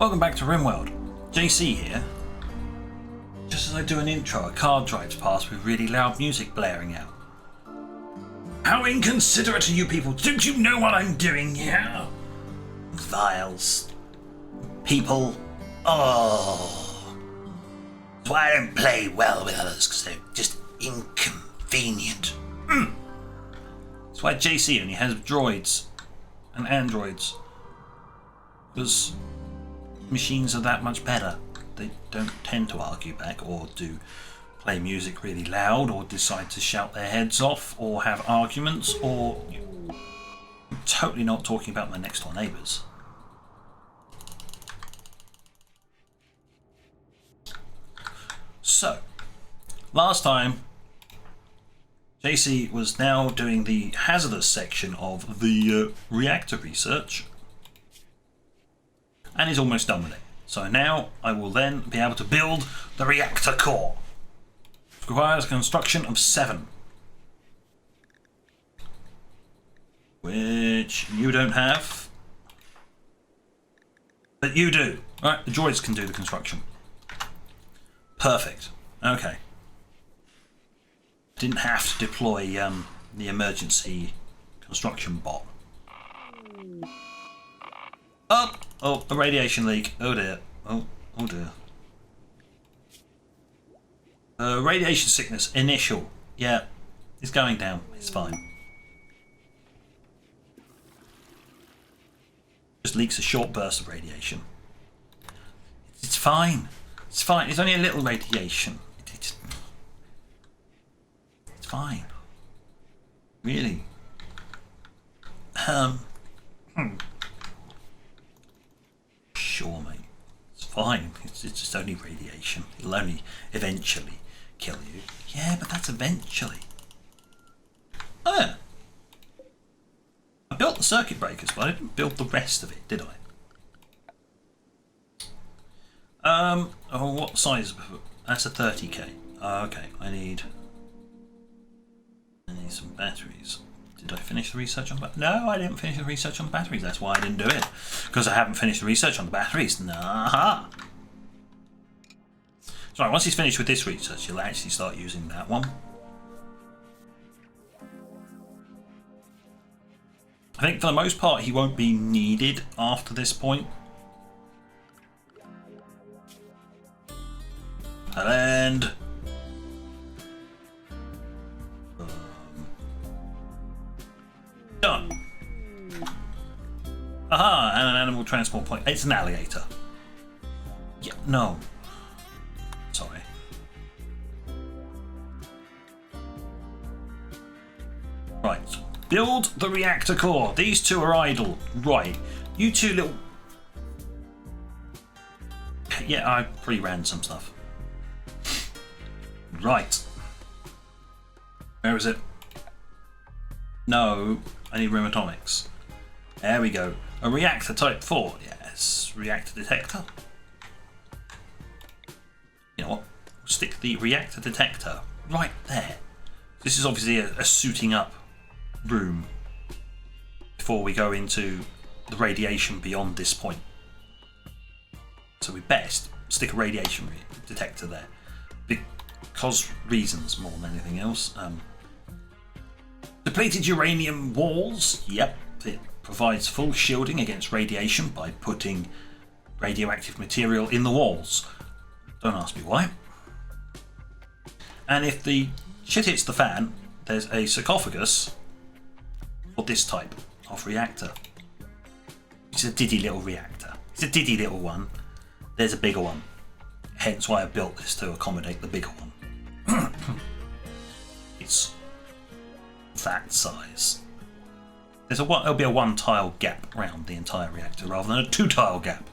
Welcome back to RimWorld. JC here. Just as I do an intro, a car drives past with really loud music blaring out. How inconsiderate are you people? Don't you know what I'm doing here? Vials. People. Oh. That's why I don't play well with others, because they're just inconvenient. That's why JC only has droids and androids. Because machines are that much better. They don't tend to argue back or do play music really loud or decide to shout their heads off or have arguments or... I'm totally not talking about my next door neighbours. So, last time JC was now doing the hazardous section of the reactor research and is almost done with it. So now I will then be able to build the reactor core. It requires a construction of 7. Which you don't have. But you do. Right, the droids can do the construction. Perfect. Okay. Didn't have to deploy the emergency construction bot. Up! Oh, a radiation leak. Oh dear. Oh dear. Radiation sickness, initial. Yeah, it's going down. It's fine. Just leaks a short burst of radiation. It's fine. It's fine. It's only a little radiation. It's fine. Really. Sure, mate. It's fine. It's just only radiation. It'll only eventually kill you. Yeah, but that's eventually. Oh, yeah. I built the circuit breakers, but I didn't build the rest of it, did I? Oh, what size? That's a 30k. Okay, I need some batteries. Did I finish the research on batteries? No, I didn't finish the research on batteries. That's why I didn't do it. Because I haven't finished the research on the batteries. Nah. So once he's finished with this research, he'll actually start using that one. I think for the most part, he won't be needed after this point. And done. Aha, and an animal transport point. It's an alligator. Yeah, no. Sorry. Right. Build the reactor core. These two are idle. Right. You two little... Yeah, I pre-ran some stuff. Right. Where is it? No, I need room atomics. There we go. A reactor type 4. Yes, reactor detector. You know what? We'll stick the reactor detector right there. This is obviously a suiting up room before we go into the radiation beyond this point. So we best stick a radiation detector there. Because reasons more than anything else. Depleted uranium walls. Yep, it provides full shielding against radiation by putting radioactive material in the walls. Don't ask me why. And if the shit hits the fan, there's a sarcophagus for this type of reactor. It's a diddy little reactor. It's a diddy little one. There's a bigger one. Hence why I built this to accommodate the bigger one. It's that size. There'll be a 1-tile gap around the entire reactor rather than a 2-tile gap.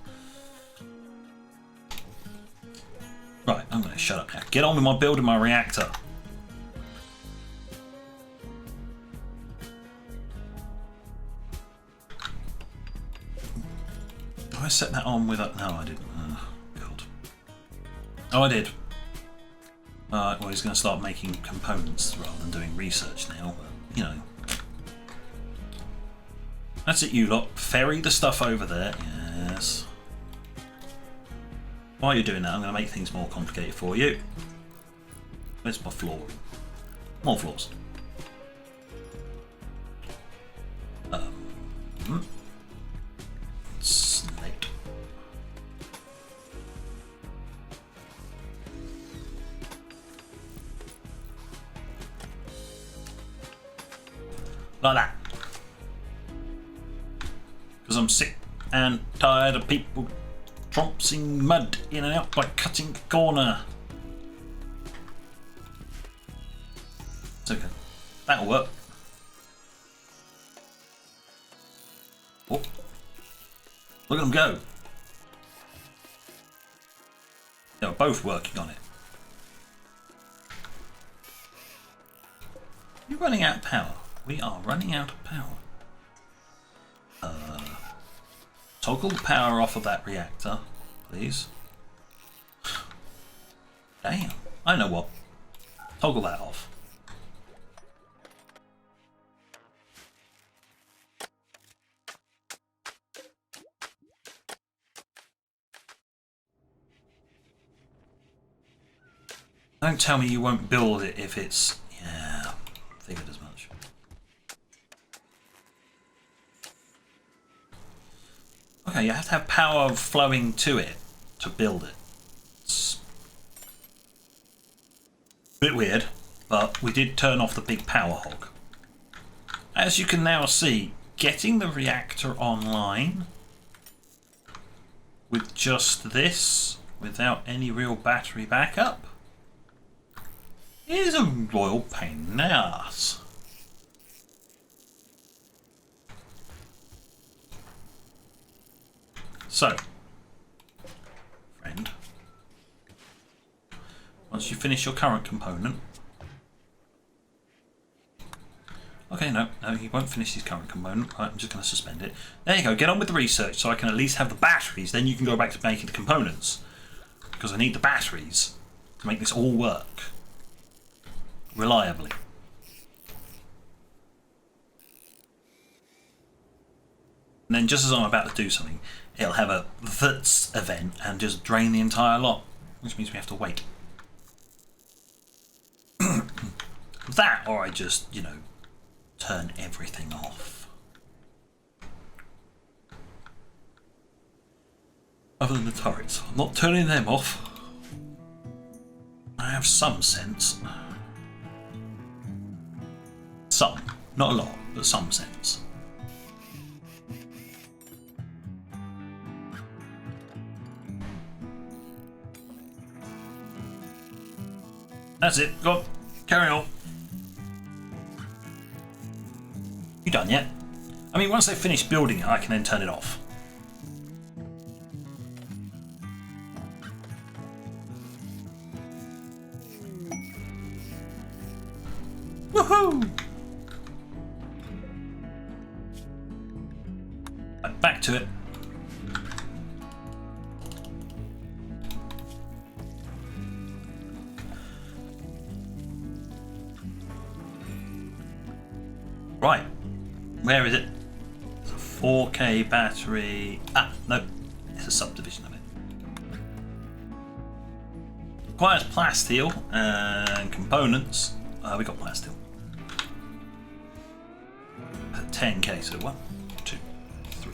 Right, I'm going to shut up now. Get on with my building my reactor. Did I set that on with a... No, I didn't. God. Oh, I did. Well, he's going to start making components rather than doing research now, but, you know. That's it, you lot. Ferry the stuff over there. Yes. while you're doing that, I'm going to make things more complicated for you. Where's my floor? More floors. Slate. Like that. Because I'm sick and tired of people trompsing mud in and out by cutting a corner. It's okay. That'll work. Oh. Look at them go. They're both working on it. You're running out of power. We are running out of power. Toggle the power off of that reactor, please. Damn. I know what. Toggle that off. Don't tell me you won't build it if it's... Yeah, figured as much. Okay, you have to have power flowing to it to build it. It's a bit weird, but we did turn off the big power hog. As you can now see, getting the reactor online with just this, without any real battery backup, is a royal pain in the ass. So, friend, once you finish your current component, okay, no, he won't finish his current component. Right, I'm just going to suspend it. There you go, get on with the research so I can at least have the batteries, then you can go back to making the components. Because I need the batteries to make this all work reliably. And then just as I'm about to do something, it'll have a VTS event and just drain the entire lot, which means we have to wait. That, or I just, you know, turn everything off. Other than the turrets, I'm not turning them off. I have some sense. Some, not a lot, but some sense. That's it, go on, carry on. You done yet? I mean, once they finish building it, I can then turn it off. Woohoo! Right, back to it. Right, where is it? It's a 4K battery. Ah, no, it's a subdivision of it. Requires plasteel and components. We got plasteel. 10K, so 1, 2, 3.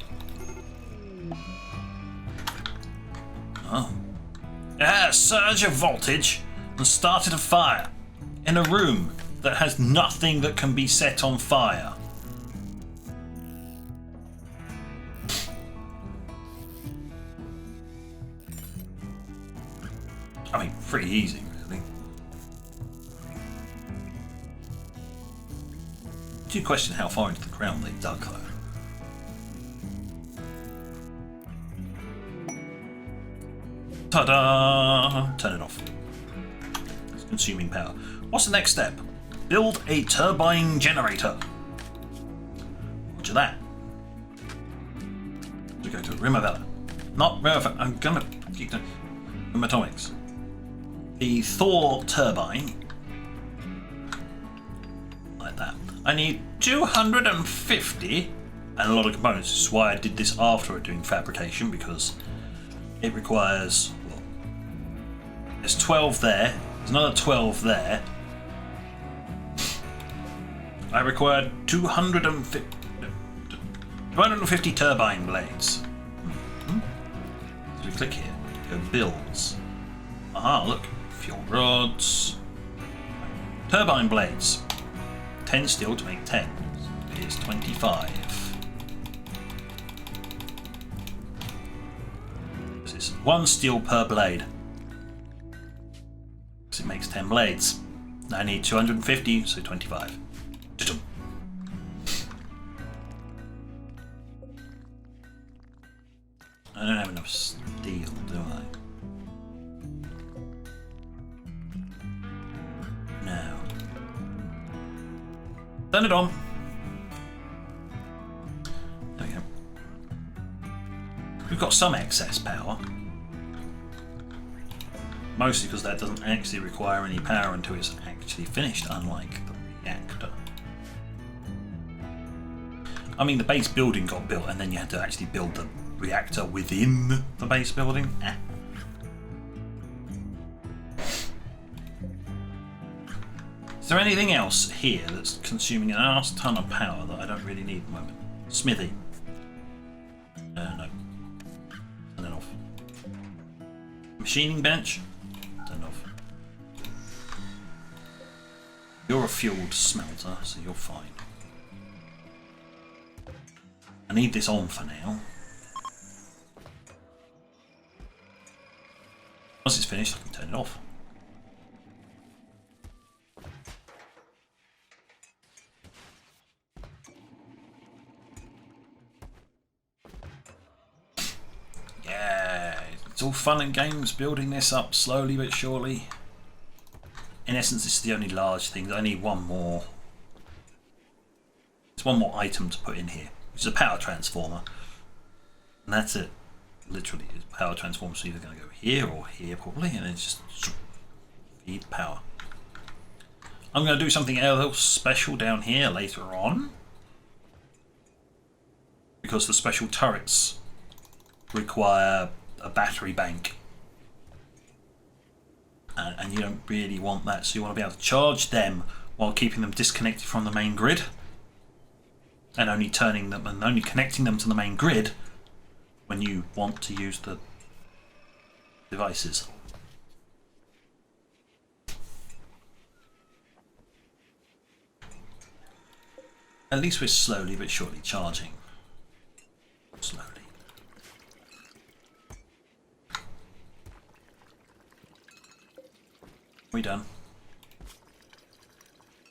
Oh. It had a surge of voltage and started a fire in a room that has nothing that can be set on fire. I mean, pretty easy, really. I do question how far into the ground they dug, though. Ta-da! Turn it off. It's consuming power. What's the next step? Build a turbine generator. Roger that. We go to RimWorld. Not RimWorld. I'm gonna keep the atomics. The Thor turbine. Like that. I need 250 and a lot of components. This is why I did this after doing fabrication, because it requires, well, There's 12 there. There's another 12 there. I required 250 turbine blades. So we click here. Go builds. Aha, look. Fuel rods. Turbine blades. 10 steel to make 10. So here's 25. This is 1 steel per blade. Because it makes 10 blades. I need 250, so 25. I don't have enough steel, do I? No. Turn it on. There we go. We've got some excess power. Mostly because that doesn't actually require any power until it's actually finished, unlike the reactor. I mean, the base building got built and then you had to actually build the reactor within the base building. Is there anything else here that's consuming an arse ton of power that I don't really need at the moment? Smithy. No. Turn it off. Machining bench. Turn it off. You're a fueled smelter, so you're fine. I need this on for now. Once it's finished, I can turn it off. Yeah, it's all fun and games building this up slowly but surely. In essence, this is the only large thing. I need one more. It's one more item to put in here, which is a power transformer. And that's it. Literally, it's power transformer, so either going to go here or here probably, and then just feed power. I'm going to do something else special down here later on, because the special turrets require a battery bank, and you don't really want that, so you want to be able to charge them while keeping them disconnected from the main grid, and only turning them and only connecting them to the main grid when you want to use the devices. At least we're slowly but surely charging. Slowly. We done?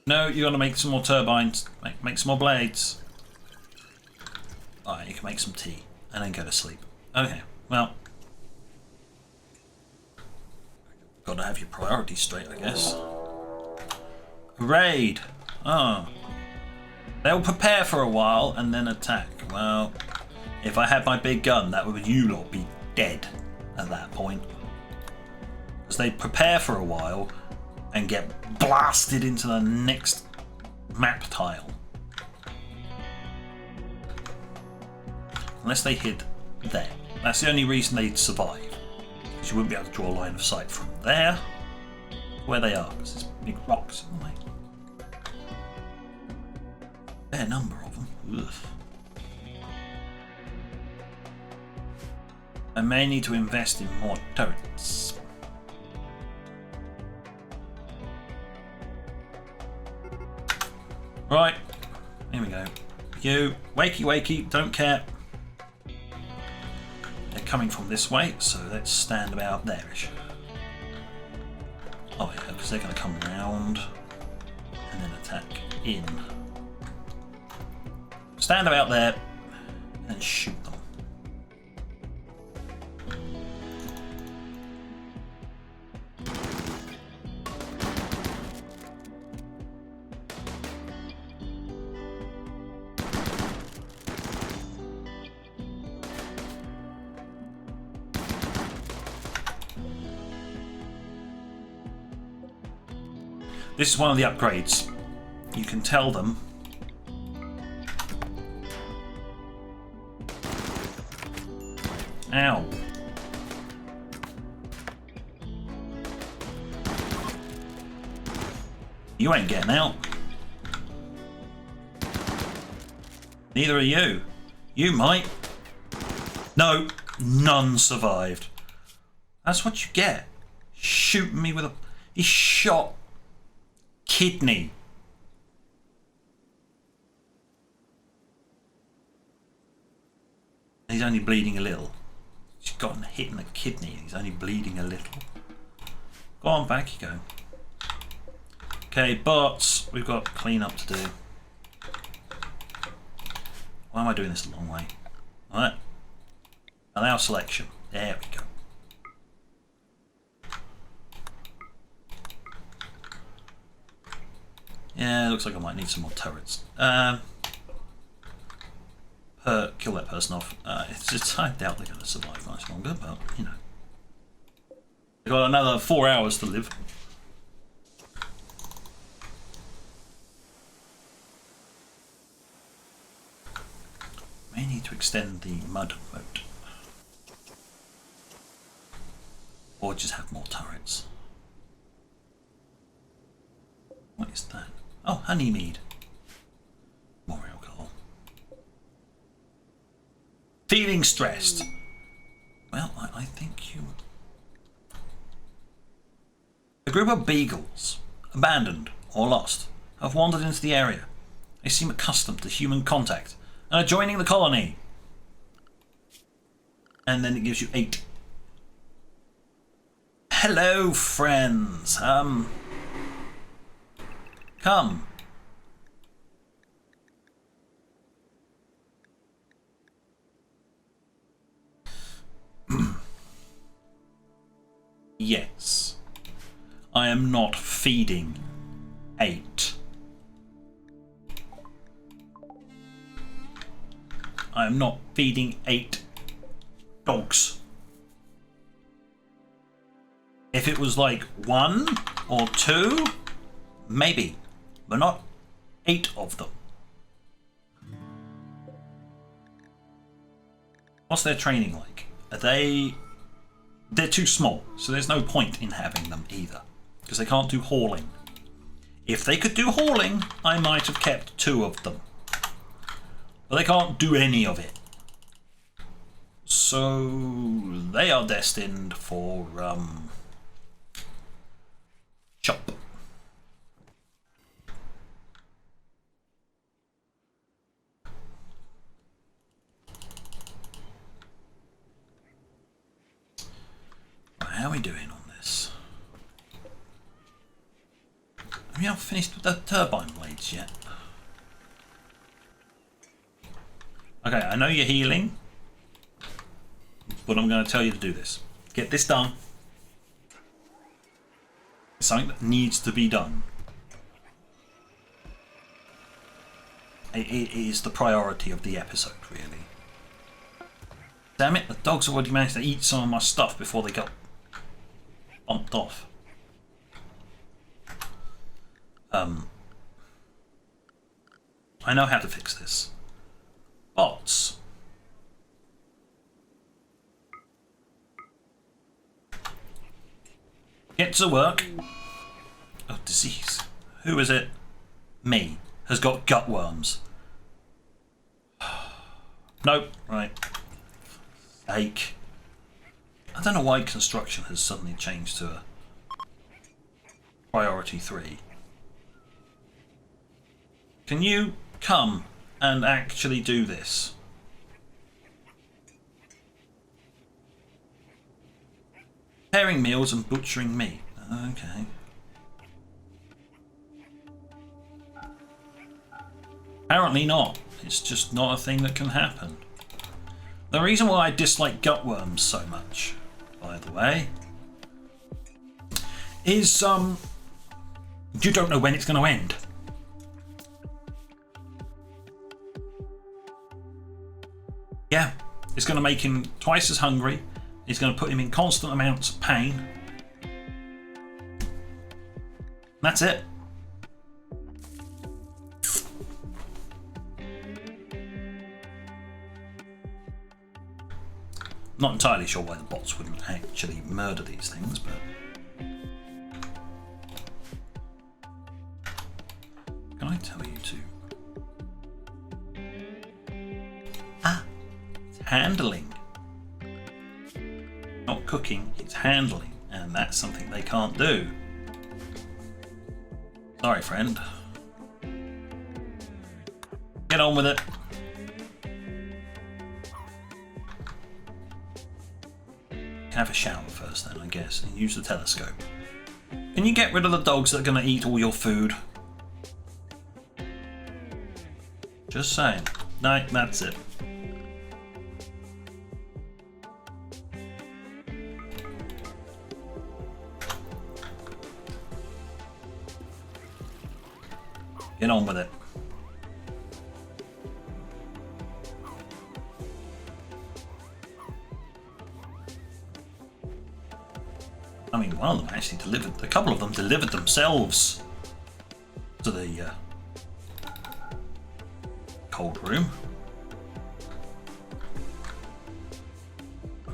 No, you got to make some more turbines. Make some more blades. Alright, you can make some tea and then go to sleep. Okay, well, got to have your priorities straight, I guess. A raid. Oh. They'll prepare for a while and then attack. Well, if I had my big gun, that would you lot be dead at that point. Because they prepare for a while and get blasted into the next map tile. Unless they hid there. That's the only reason they'd survive. Because you wouldn't be able to draw a line of sight from there to where they are, because there's big rocks in the way. Fair number of them. Ugh. I may need to invest in more turrets. Right, here we go. You, wakey wakey, don't care. They're coming from this way, so let's stand about there-ish. Oh yeah, because they're going to come round and then attack in. Stand about there and shoot them. This is one of the upgrades. You can tell them ow. You ain't getting out. Neither are you. You might. No, none survived. That's what you get. Shooting me with a... He shot kidney. He's only bleeding a little. He's gotten hit in the kidney. He's only bleeding a little. Go on, back you go. Okay, but we've got cleanup to do. Why am I doing this the long way? Alright. Allow selection. There we go. Yeah, looks like I might need some more turrets. Kill that person off. It's just, I doubt they're going to survive much longer, but you know. They've got another 4 hours to live. May need to extend the mud moat. Or just have more turrets. What is that? Oh, honey mead. More alcohol. Feeling stressed. Well, I think you... A group of beagles, abandoned or lost, have wandered into the area. They seem accustomed to human contact and are joining the colony. And then it gives you 8. Hello, friends. Come. Yes. I am not feeding 8. I am not feeding 8 dogs. If it was like 1 or 2, maybe, but not 8 of them. What's their training like? Are they're too small, so there's no point in having them either, because they can't do hauling. If they could do hauling, I might have kept 2 of them. But they can't do any of it. So they are destined for chop. How are we doing on this? Have you not finished with the turbine blades yet? Okay, I know you're healing, but I'm going to tell you to do this. Get this done. It's something that needs to be done. It is the priority of the episode, really. Damn it, the dogs already managed to eat some of my stuff before they got bumped off. I know how to fix this. Bots. Get to work. Oh, disease. Who is it? Me. Has got gut worms. Nope. Right. Ache. I don't know why construction has suddenly changed to a priority 3. Can you come and actually do this? Preparing meals and butchering meat. Okay. Apparently not. It's just not a thing that can happen. The reason why I dislike gutworms so much, by the way, is you don't know when it's going to end. Yeah, it's going to make him twice as hungry. It's going to put him in constant amounts of pain. That's it. Not entirely sure why the bots wouldn't actually murder these things, but... tell you to. Ah, it's handling. Not cooking, it's handling, and that's something they can't do. Sorry, friend. Get on with it. Have a shower first then, I guess, and use the telescope. Can you get rid of the dogs that are going to eat all your food? Just saying. No, that's it. Get on with it. I mean, one of them actually delivered, a couple of them delivered themselves to the cold room.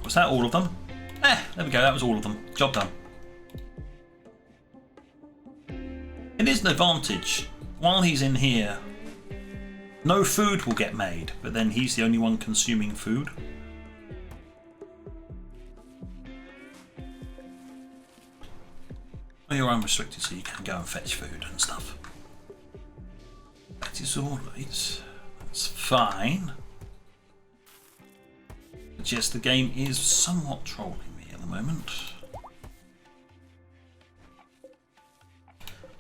Was that all of them? There we go, that was all of them. Job done. It is an advantage. While he's in here, no food will get made, but then he's the only one consuming food. Well, you're unrestricted, so you can go and fetch food and stuff. That is alright. That's fine. But yes, the game is somewhat trolling me at the moment.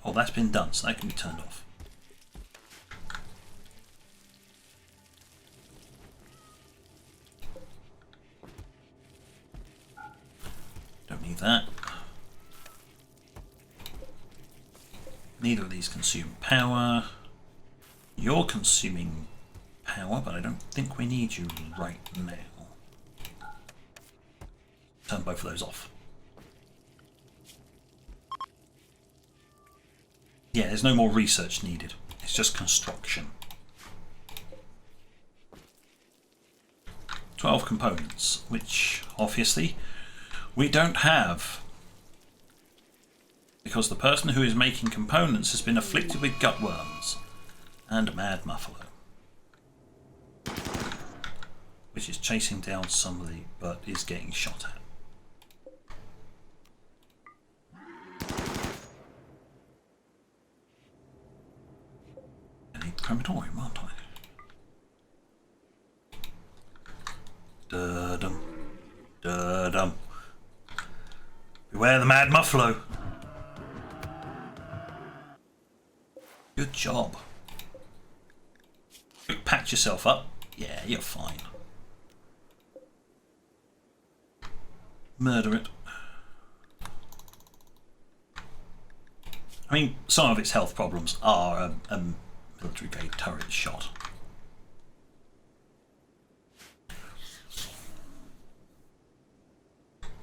Oh, that's been done, so that can be turned off. Don't need that. Neither of these consume power. You're consuming power, but I don't think we need you right now. Turn both of those off. Yeah, there's no more research needed. It's just construction. 12 components, which obviously we don't have, because the person who is making components has been afflicted with gutworms and mad muffalo, which is chasing down somebody but is getting shot at. I need the crematorium, aren't I? Da-dum, da-dum. Beware the mad muffalo. Good job. Quick, patch yourself up. Yeah, you're fine. Murder it. I mean, some of its health problems are a military grade turret shot.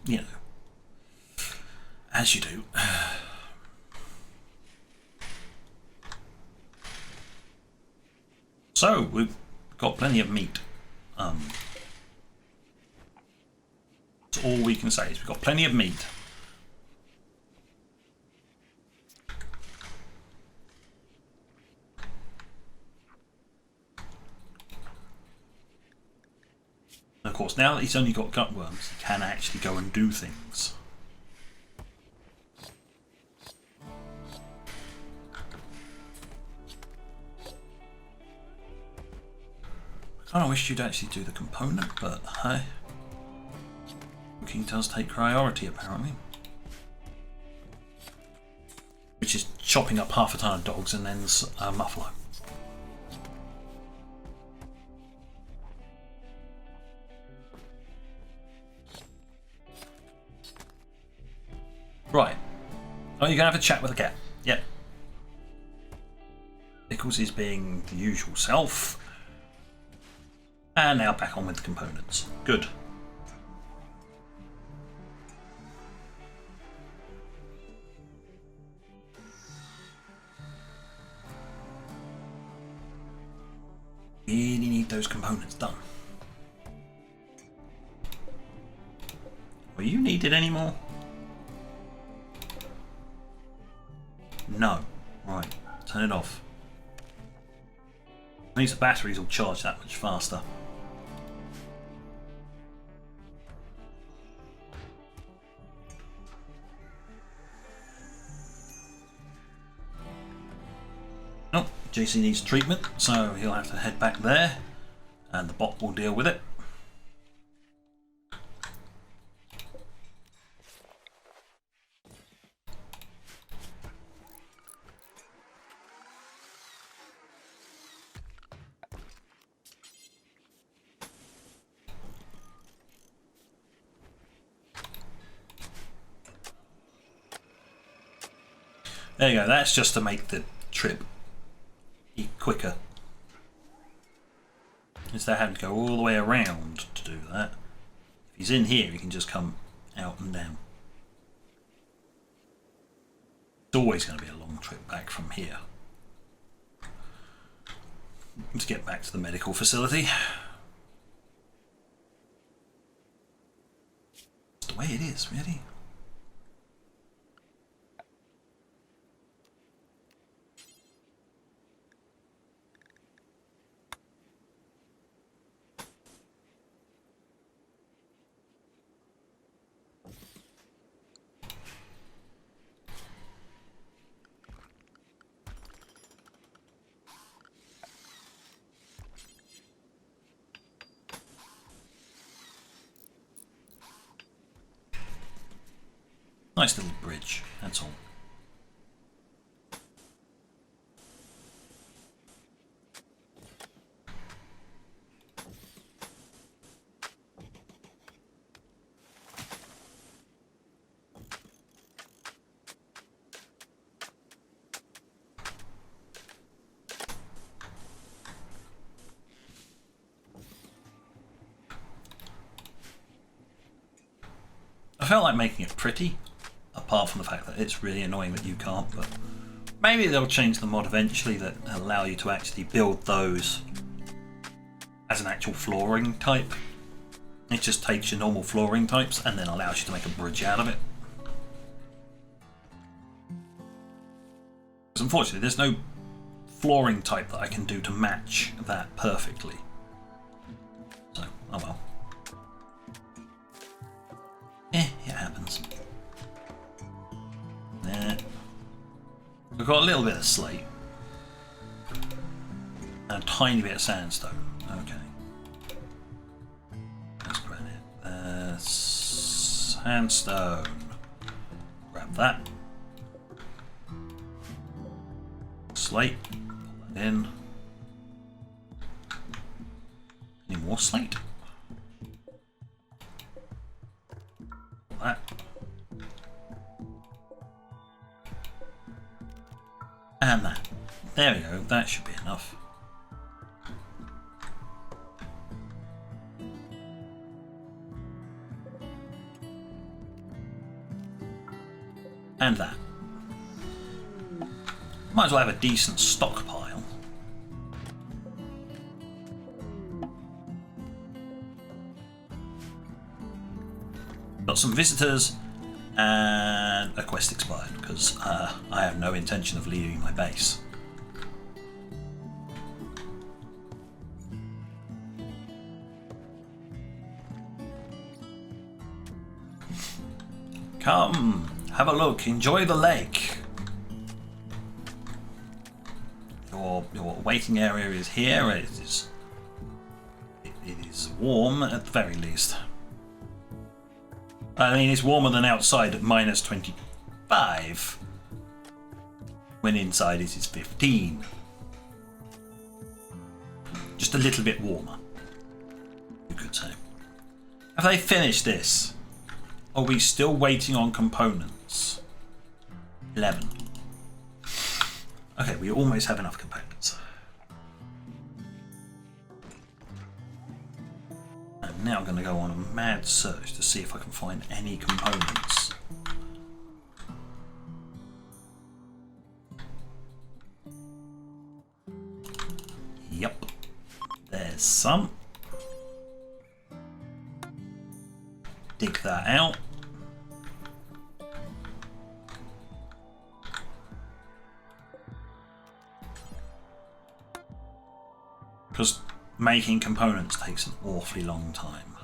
You know, as you do. So, we've got plenty of meat. That's all we can say is we've got plenty of meat. And of course, now that he's only got gutworms, he can actually go and do things. I kind of wish you'd actually do the component, but hey, cooking does take priority apparently. Which is chopping up half a ton of dogs and then a muffalo. Right. Oh, you're going to have a chat with the cat. Yep. Pickles is being the usual self. And now back on with the components. Good. Really need those components done. Were you needed anymore? No. Right. Turn it off. means the batteries will charge that much faster. Oh, JC needs treatment, so he'll have to head back there, and the bot will deal with it. There you go, that's just to make the trip quicker. Instead of having to go all the way around to do that. If he's in here, he can just come out and down. It's always going to be a long trip back from here. Let's get back to the medical facility. It's the way it is, really. Nice little bridge, that's all. I felt like making it pretty. Apart from the fact that it's really annoying that you can't, but maybe they'll change the mod eventually that allow you to actually build those as an actual flooring type. It just takes your normal flooring types and then allows you to make a bridge out of it. Because unfortunately there's no flooring type that I can do to match that perfectly. So, oh well. It happens. We've got a little bit of slate and a tiny bit of sandstone. Okay. That's granite. Sandstone. Grab that. Slate. Pull that in. Any more slate? Pull that. And that. There we go, that should be enough. And that. Might as well have a decent stockpile. Got some visitors. And a quest expired because I have no intention of leaving my base. Come, have a look, enjoy the lake. Your waiting area is here. It is warm at the very least. I mean, it's warmer than outside at minus 25, when inside it is 15. Just a little bit warmer, you could say. Have they finished this? Are we still waiting on components? 11. Okay, we almost have enough components. I'm now going to go on a mad search to see if I can find any components. Yep, there's some. Dig that out. making components takes an awfully long time.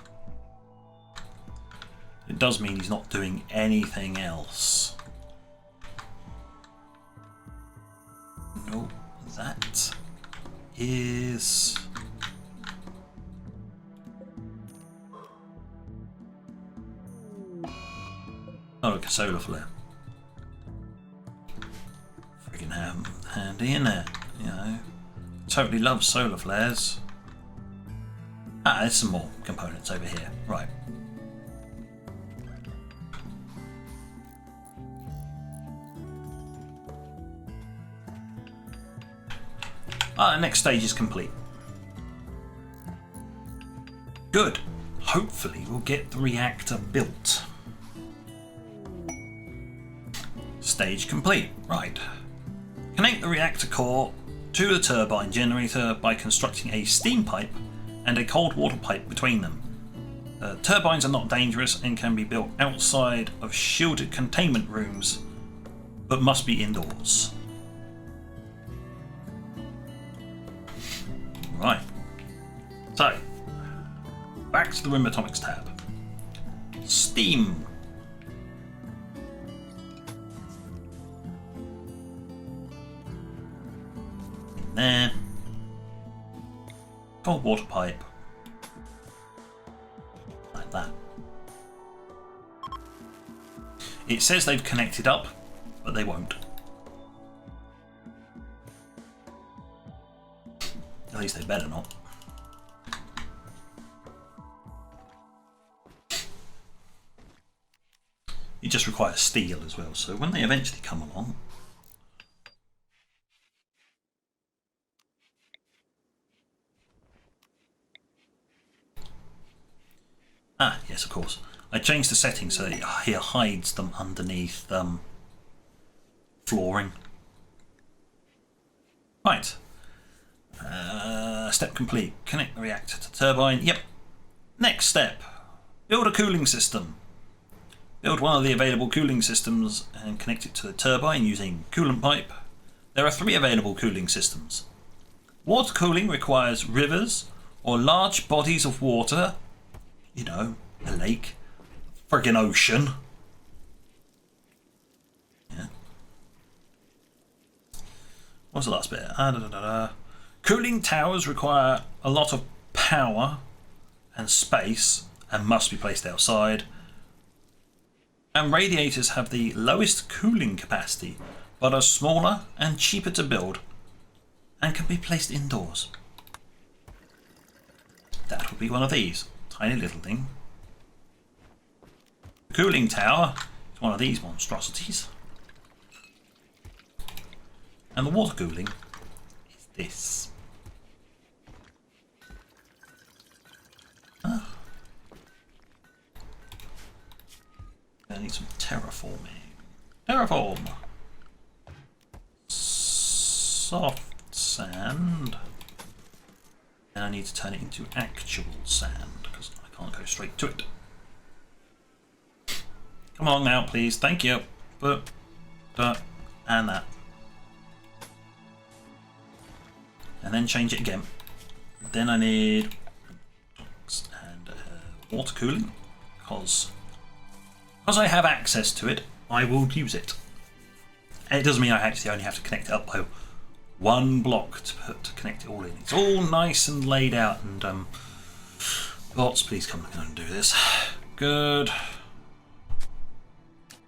It does mean he's not doing anything else. No, that is... Oh, look, a solar flare. Friggin' handy, isn't it? You know, totally love solar flares. Ah, there's some more components over here. Right. Ah, the next stage is complete. Good. Hopefully we'll get the reactor built. Stage complete. Right. Connect the reactor core to the turbine generator by constructing a steam pipe and a cold water pipe between them. Turbines are not dangerous and can be built outside of shielded containment rooms, but must be indoors. Right. So, back to the RIM Atomics tab. Steam. In there. Cold water pipe. Like that. It says they've connected up, but they won't. At least they better not. It just requires steel as well, so when they eventually come along... Ah, yes, of course. I changed the settings so that it here hides them underneath flooring. Right. Step complete. Connect the reactor to the turbine. Yep. Next step. Build a cooling system. Build one of the available cooling systems and connect it to the turbine using coolant pipe. There are 3 available cooling systems. Water cooling requires rivers or large bodies of water. You know, a lake. Friggin' ocean. Yeah. What's the last bit? Cooling towers require a lot of power and space and must be placed outside. And radiators have the lowest cooling capacity, but are smaller and cheaper to build and can be placed indoors. That would be one of these. Tiny little thing. The cooling tower is one of these monstrosities. And the water cooling is this. Ah. I need some terraforming. Terraform! Soft sand. And I need to turn it into actual sand because I can't go straight to it. Come on now, please. Thank you. But, and that. And then change it again. Then I need and water cooling because I have access to it. I will use it. And it doesn't mean I actually only have to connect it up by 1 block to connect it all in. It's all nice and laid out. And bots, please come and do this. Good.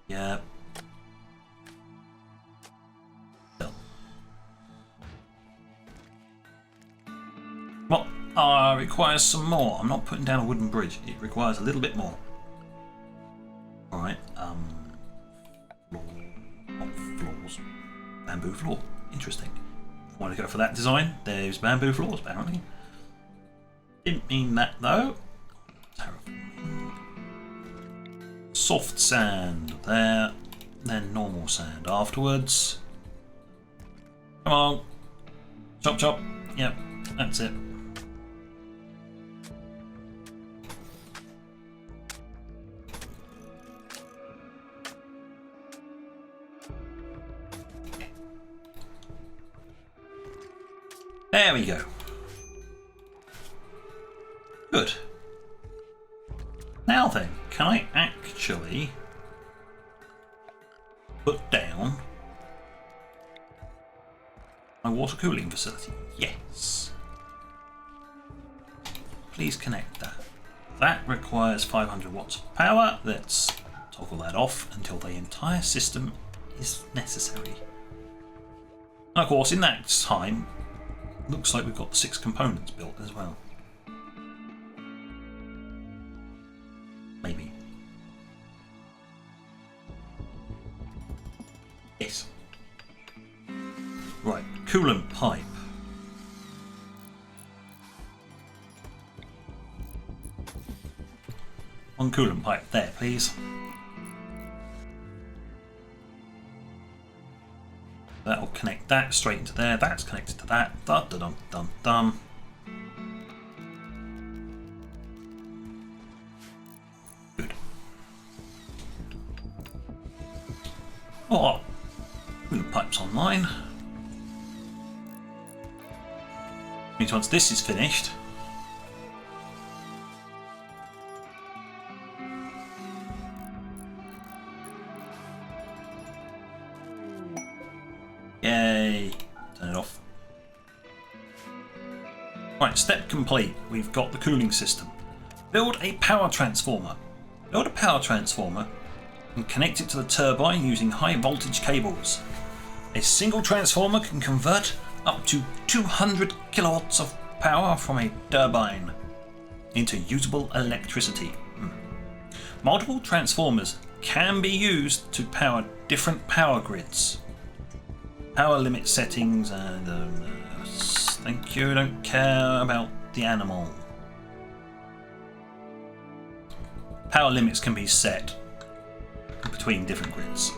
Yeah. Well, requires some more. I'm not putting down a wooden bridge. It requires a little bit more. Alright, not floors. Bamboo floor. Interesting. If I want to go for that design, there's bamboo floors apparently. Didn't mean that though. Terraforming. Soft sand there, then normal sand afterwards. Come on. Chop chop. Yep, that's it. There we go. Good. Now then, can I actually put down my water cooling facility? Yes. Please connect that. That requires 500 watts of power. Let's toggle that off until the entire system is necessary. And of course, in that time, looks like we've got 6 components built as well. Maybe. Yes. Right, coolant pipe. One coolant pipe there, please. That'll connect that straight into there. That's connected to that. Dum dum dum dum. Good. Oh, coolant pipe's online. Means once this is finished, yay! Turn it off. Right, step complete. We've got the cooling system. Build a power transformer. Build a power transformer and connect it to the turbine using high voltage cables. A single transformer can convert up to 200 kilowatts of power from a turbine into usable electricity. Multiple transformers can be used to power different power grids. Power limit settings and thank you, don't care about the animal. Power limits can be set between different grids.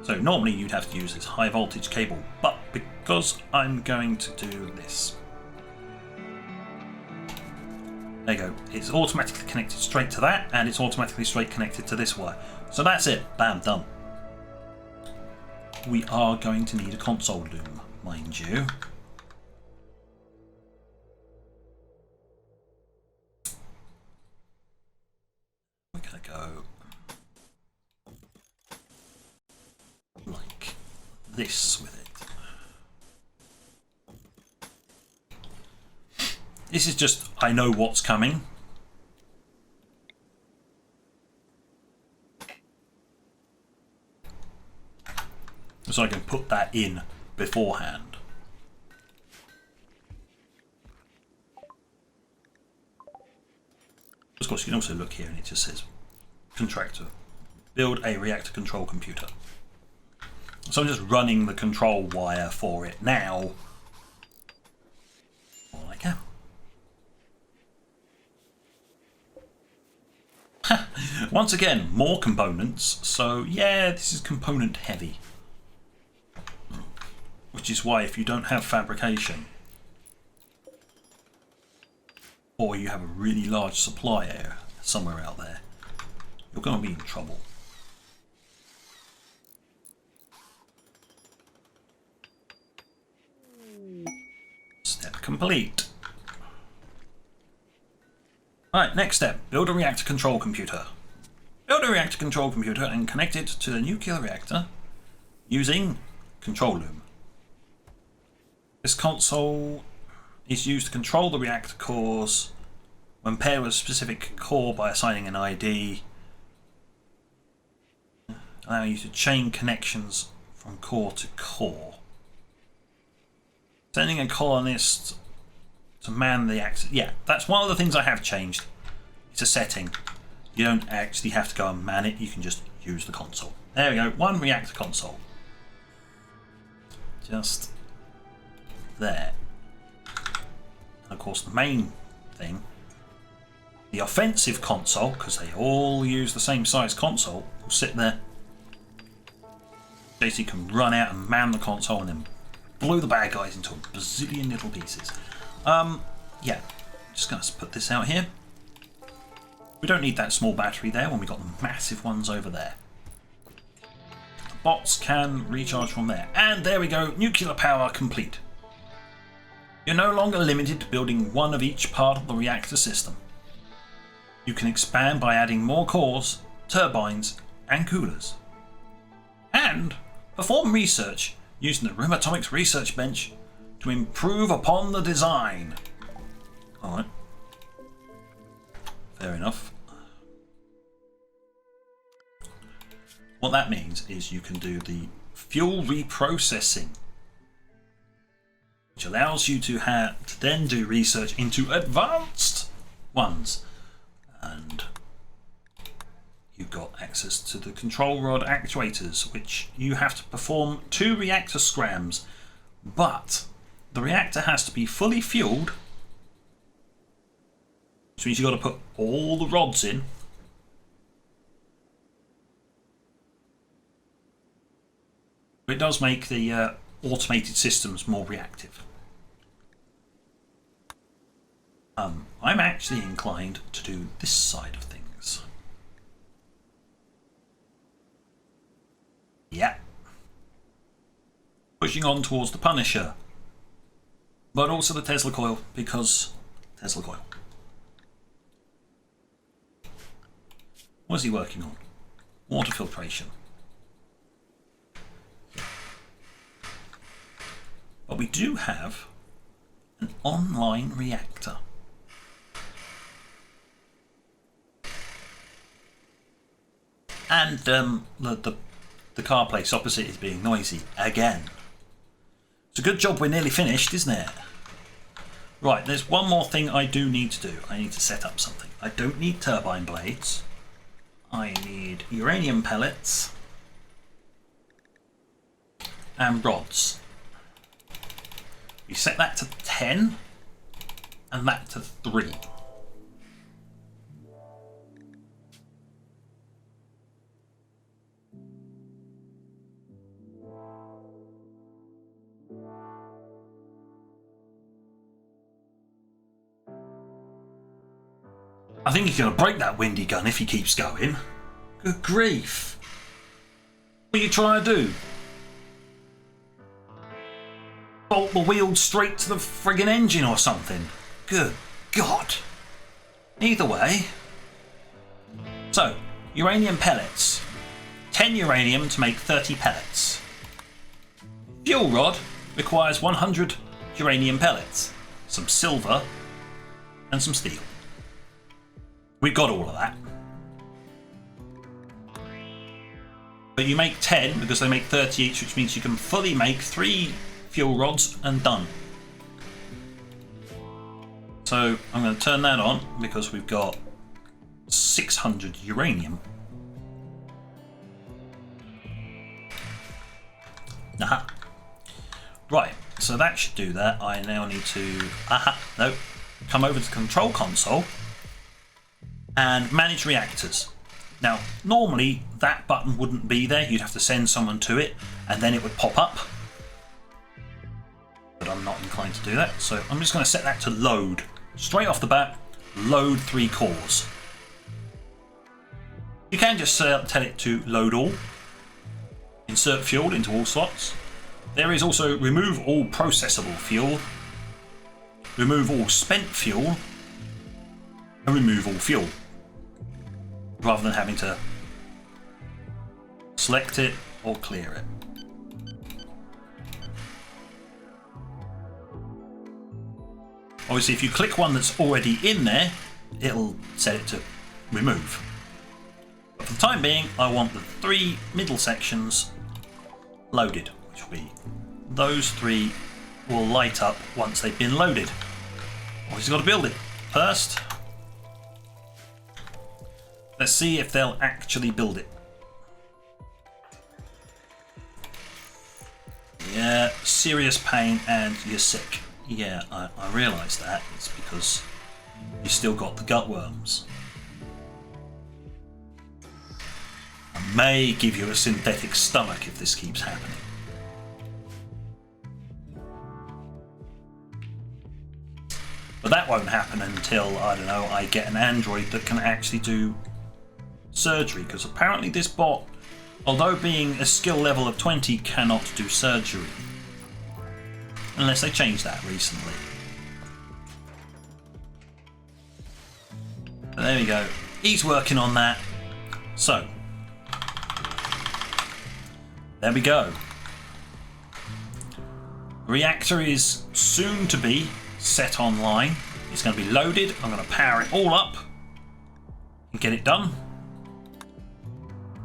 So normally you'd have to use this high voltage cable, but because I'm going to do this, there you go, it's automatically connected straight to that, and it's automatically straight connected to this wire. So that's it, bam, done. We are going to need a console loom, mind you. We're going to go like this with it. This is just, I know what's coming. So I can put that in beforehand. Of course, you can also look here and it just says contractor. Build a reactor control computer. So I'm just running the control wire for it now. All I can. Once again, more components. So yeah, this is component heavy. Which is why if you don't have fabrication, or you have a really large supply area somewhere out there, you're going to be in trouble. Step complete. Alright, next step. Build a reactor control computer. Build a reactor control computer and connect it to the nuclear reactor using control loom. This console is used to control the reactor cores when paired with a specific core by assigning an ID, allowing you to chain connections from core to core. Sending a colonist to man the access. Yeah, that's one of the things I have changed. It's a setting. You don't actually have to go and man it, you can just use the console. There we go, one reactor console. Just there. And of course the main thing, the offensive console, because they all use the same size console, will sit there. JC can run out and man the console and then blow the bad guys into a bazillion little pieces. Yeah, just going to put this out here. We don't need that small battery there when we've got the massive ones over there. The bots can recharge from there. And there we go, nuclear power complete. You're no longer limited to building one of each part of the reactor system. You can expand by adding more cores, turbines, and coolers. And perform research using the RIM Atomics Research Bench to improve upon the design. Alright. Fair enough. What that means is you can do the fuel reprocessing, which allows you to then do research into advanced ones. And you've got access to the control rod actuators, which you have to perform 2 reactor scrams, but the reactor has to be fully fueled, which means you've got to put all the rods in. It does make the automated systems more reactive. I'm actually inclined to do this side of things. Yeah. Pushing on towards the Punisher. But also the Tesla coil, because Tesla coil. What is he working on? Water filtration. But we do have an online reactor. And the car place opposite is being noisy again. It's a good job we're nearly finished, isn't it? Right, there's one more thing I do need to do. I need to set up something. I don't need turbine blades. I need uranium pellets and rods. We set that to 10 and that to 3. I think he's going to break that windy gun if he keeps going. Good grief. What are you trying to do? Bolt the wheel straight to the friggin' engine or something. Good God. Either way. So, uranium pellets. 10 uranium to make 30 pellets. Fuel rod requires 100 uranium pellets, some silver, and some steel. We've got all of that. But you make 10 because they make 30 each, which means you can fully make 3 fuel rods and done. So I'm going to turn that on because we've got 600 uranium. Aha. Right, so that should do that. I now need to come over to the control console and manage reactors. Now, normally that button wouldn't be there. You'd have to send someone to it and then it would pop up. But I'm not inclined to do that. So I'm just going to set that to load. Straight off the bat, load 3 cores. You can just tell it to load all. Insert fuel into all slots. There is also remove all processable fuel. Remove all spent fuel. And remove all fuel. Rather than having to select it or clear it. Obviously, if you click one that's already in there, it'll set it to remove. But for the time being, I want the 3 middle sections loaded, which will be those 3 will light up once they've been loaded. Obviously, got to build it first. Let's see if they'll actually build it. Yeah, serious pain and you're sick. Yeah, I realise that. It's because you still got the gut worms. I may give you a synthetic stomach if this keeps happening. But that won't happen until, I don't know, I get an android that can actually do surgery, because apparently this bot, although being a skill level of 20, cannot do surgery unless they changed that recently. But there we go. He's working on that. So, there we go. Reactor is soon to be set online. It's going to be loaded. I'm going to power it all up and get it done.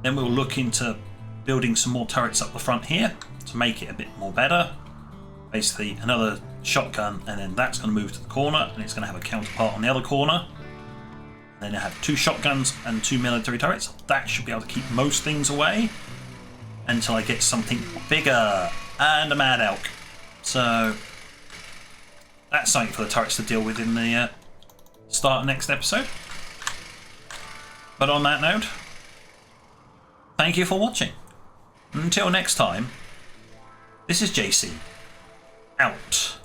Then we'll look into building some more turrets up the front here to make it a bit more better. Basically another shotgun, and then that's going to move to the corner, and it's going to have a counterpart on the other corner. Then I have 2 shotguns and 2 military turrets. That should be able to keep most things away until I get something bigger and a Mad Elk. So that's something for the turrets to deal with in the start of next episode. But on that note, thank you for watching. Until next time, this is JC, out.